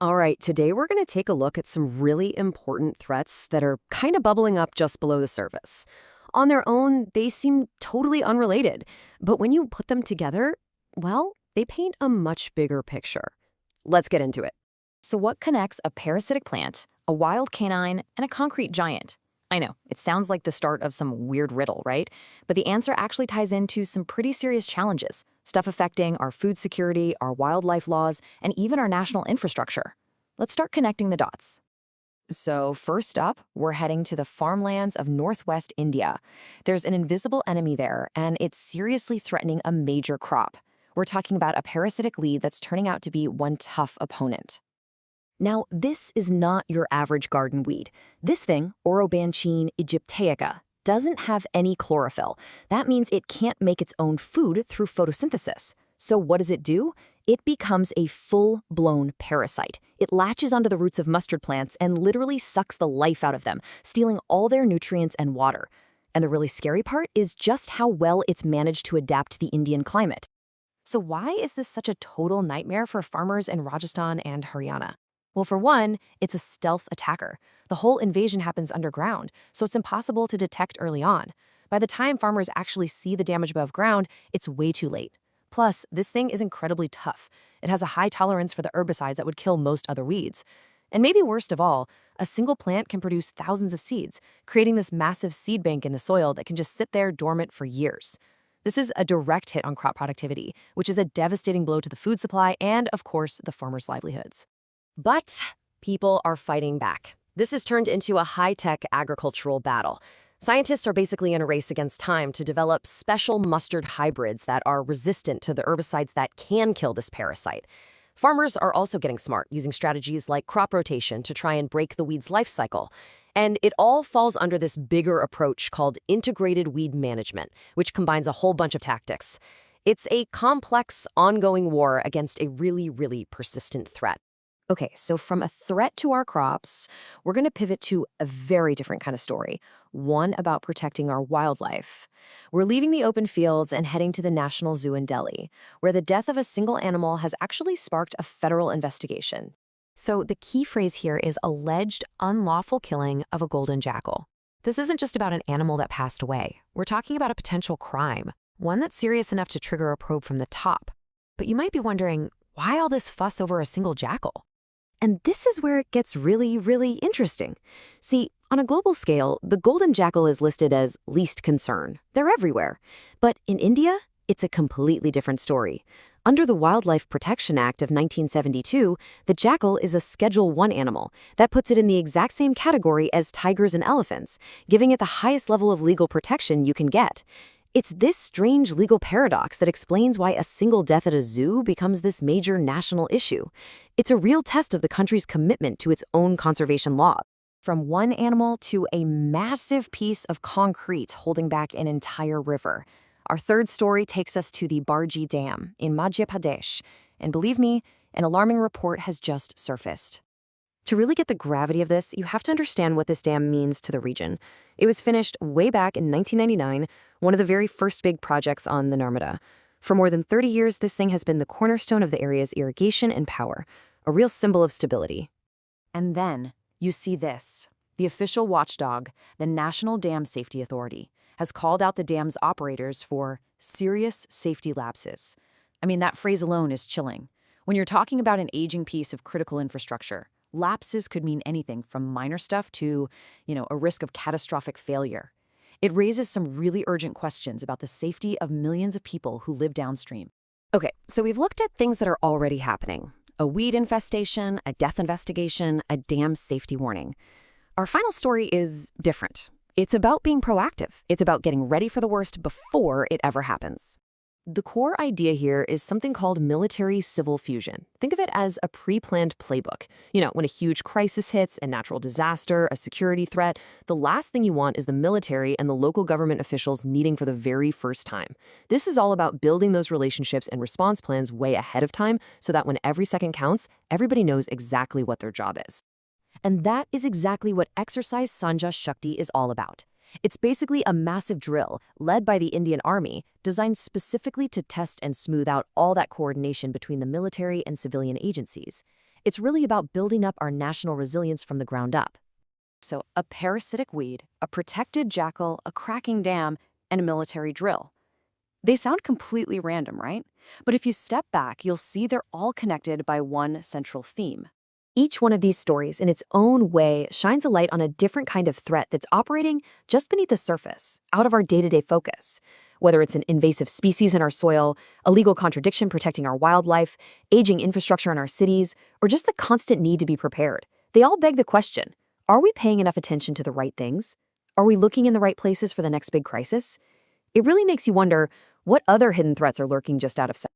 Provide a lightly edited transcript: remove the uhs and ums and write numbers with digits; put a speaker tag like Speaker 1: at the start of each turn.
Speaker 1: All right, today we're going to take a look at some really important threats that are kind of bubbling up just below the surface. On their own, they seem totally unrelated, but when you put them together, well, they paint a much bigger picture. Let's get into it.
Speaker 2: So, what connects a parasitic plant, a wild canine, and a concrete giant? I know, it sounds like the start of some weird riddle, right? But the answer actually ties into some pretty serious challenges, stuff affecting our food security, our wildlife laws, and even our national infrastructure. Let's start connecting the dots. So, first up, we're heading to the farmlands of northwest India. There's an invisible enemy there, and it's seriously threatening a major crop. We're talking about a parasitic lead that's turning out to be one tough opponent. Now, this is not your average garden weed. This thing, Orobanchine aegyptiaca, doesn't have any chlorophyll. That means it can't make its own food through photosynthesis. So what does it do? It becomes a full-blown parasite. It latches onto the roots of mustard plants and literally sucks the life out of them, stealing all their nutrients and water. And the really scary part is just how well it's managed to adapt to the Indian climate. So why is this such a total nightmare for farmers in Rajasthan and Haryana? Well, for one, it's a stealth attacker. The whole invasion happens underground, so it's impossible to detect early on. By the time farmers actually see the damage above ground, it's way too late. Plus, this thing is incredibly tough. It has a high tolerance for the herbicides that would kill most other weeds. And maybe worst of all, a single plant can produce thousands of seeds, creating this massive seed bank in the soil that can just sit there dormant for years. This is a direct hit on crop productivity, which is a devastating blow to the food supply and, of course, the farmers' livelihoods.
Speaker 1: But people are fighting back. This has turned into a high-tech agricultural battle. Scientists are basically in a race against time to develop special mustard hybrids that are resistant to the herbicides that can kill this parasite. Farmers are also getting smart, using strategies like crop rotation to try and break the weed's life cycle. And it all falls under this bigger approach called integrated weed management, which combines a whole bunch of tactics. It's a complex, ongoing war against a really, really persistent threat. Okay, so from a threat to our crops, we're going to pivot to a very different kind of story, one about protecting our wildlife. We're leaving the open fields and heading to the National Zoo in Delhi, where the death of a single animal has actually sparked a federal investigation. So the key phrase here is alleged unlawful killing of a golden jackal. This isn't just about an animal that passed away. We're talking about a potential crime, one that's serious enough to trigger a probe from the top. But you might be wondering, why all this fuss over a single jackal? And this is where it gets really, really interesting. See, on a global scale, the golden jackal is listed as least concern. They're everywhere. But in India, it's a completely different story. Under the Wildlife Protection Act of 1972, the jackal is a Schedule I animal. That puts it in the exact same category as tigers and elephants, giving it the highest level of legal protection you can get. It's this strange legal paradox that explains why a single death at a zoo becomes this major national issue. It's a real test of the country's commitment to its own conservation law. From one animal to a massive piece of concrete holding back an entire river. Our third story takes us to the Barji Dam in Madhya Pradesh. And believe me, an alarming report has just surfaced. To really get the gravity of this, you have to understand what this dam means to the region. It was finished way back in 1999, one of the very first big projects on the Narmada. For more than 30 years, this thing has been the cornerstone of the area's irrigation and power, a real symbol of stability.
Speaker 2: And then you see this. The official watchdog, the National Dam Safety Authority, has called out the dam's operators for serious safety lapses. I mean, that phrase alone is chilling. When you're talking about an aging piece of critical infrastructure, lapses could mean anything from minor stuff to, a risk of catastrophic failure. It raises some really urgent questions about the safety of millions of people who live downstream.
Speaker 1: Okay, so we've looked at things that are already happening. A weed infestation, a death investigation, a dam safety warning. Our final story is different. It's about being proactive. It's about getting ready for the worst before it ever happens. The core idea here is something called military-civil fusion. Think of it as a pre-planned playbook. When a huge crisis hits, a natural disaster, a security threat, the last thing you want is the military and the local government officials meeting for the very first time. This is all about building those relationships and response plans way ahead of time so that when every second counts, everybody knows exactly what their job is. And that is exactly what Exercise Sanjay Shakti is all about. It's basically a massive drill led by the Indian Army, designed specifically to test and smooth out all that coordination between the military and civilian agencies. It's really about building up our national resilience from the ground up.
Speaker 2: So, a parasitic weed, a protected jackal, a cracking dam, and a military drill. They sound completely random, right? But if you step back, you'll see they're all connected by one central theme.
Speaker 1: Each one of these stories, in its own way, shines a light on a different kind of threat that's operating just beneath the surface, out of our day-to-day focus. Whether it's an invasive species in our soil, a legal contradiction protecting our wildlife, aging infrastructure in our cities, or just the constant need to be prepared, they all beg the question, are we paying enough attention to the right things? Are we looking in the right places for the next big crisis? It really makes you wonder what other hidden threats are lurking just out of sight.